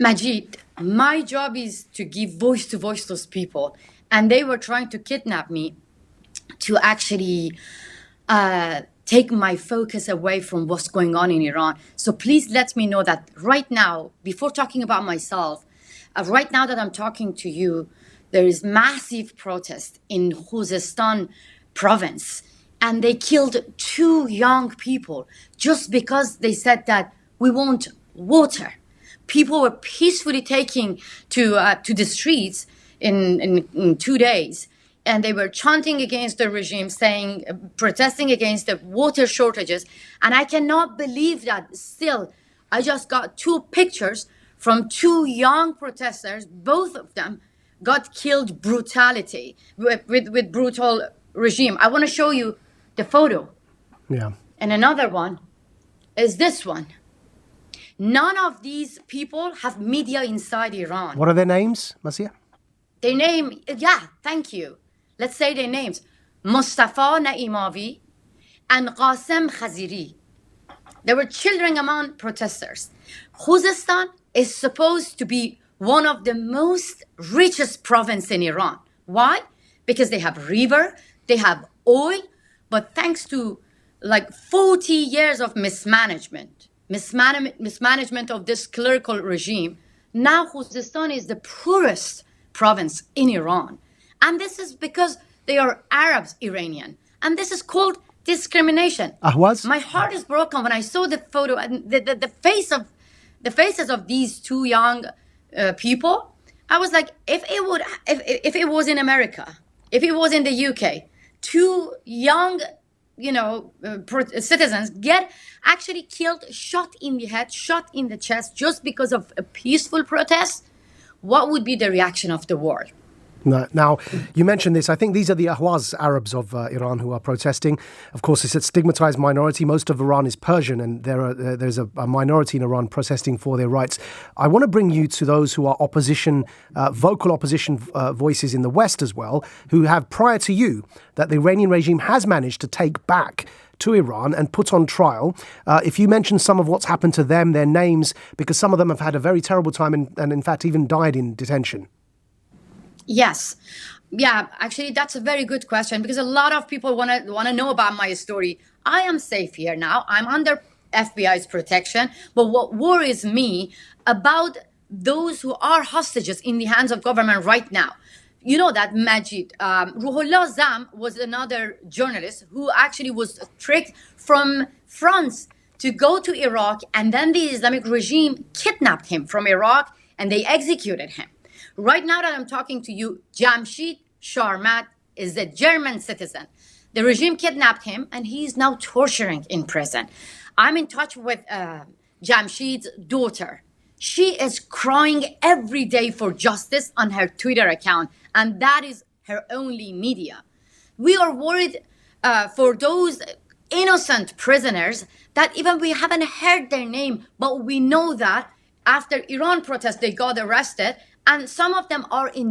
Majid, my job is to give voice to those people. And they were trying to kidnap me to actually take my focus away from what's going on in Iran. So please let me know that right now, before talking about myself, right now that I'm talking to you, there is massive protest in Khuzestan province. And they killed 2 young people just because they said that we want water. People were peacefully taking to the streets in 2 days, and they were chanting against the regime, saying, protesting against the water shortages. And I cannot believe that still, I just got 2 pictures from 2 young protesters. Both of them got killed brutality with brutal regime. I want to show you the photo. Yeah. And another one is this one. None of these people have media inside Iran. What are their names, Marcia? Their name, yeah, thank you. Let's say their names. Mustafa Naimavi and Qasem Khaziri. They were children among protesters. Khuzestan is supposed to be one of the most richest province in Iran. Why? Because they have river, they have oil, but thanks to like 40 years of mismanagement of this clerical regime, now Khuzestan is the poorest province in Iran. And this is because they are Arabs, Iranian. And this is called discrimination. Ahwaz? My heart is broken when I saw the photo and the faces of these 2 young people. I was like, if it was in America, if it was in the UK, 2 young citizens get actually killed, shot in the head, shot in the chest, just because of a peaceful protest, what would be the reaction of the world? Now, you mentioned this. I think these are the Ahwaz Arabs of Iran who are protesting. Of course, it's a stigmatized minority. Most of Iran is Persian, and there's a minority in Iran protesting for their rights. I want to bring you to those who are opposition, vocal opposition voices in the West as well, who have, prior to you, that the Iranian regime has managed to take back to Iran and put on trial. If you mention some of what's happened to them, their names, because some of them have had a very terrible time and in fact, even died in detention. Yes. Yeah, actually, that's a very good question because a lot of people want to know about my story. I am safe here now. I'm under FBI's protection. But what worries me about those who are hostages in the hands of government right now, you know that Majid, Ruhollah Zam was another journalist who actually was tricked from France to go to Iraq, and then the Islamic regime kidnapped him from Iraq and they executed him. Right now that I'm talking to you, Jamshid Sharmat is a German citizen. The regime kidnapped him and he's now torturing in prison. I'm in touch with Jamshid's daughter. She is crying every day for justice on her Twitter account, and that is her only media. We are worried for those innocent prisoners that even we haven't heard their name, but we know that after Iran protests, they got arrested, and some of them are in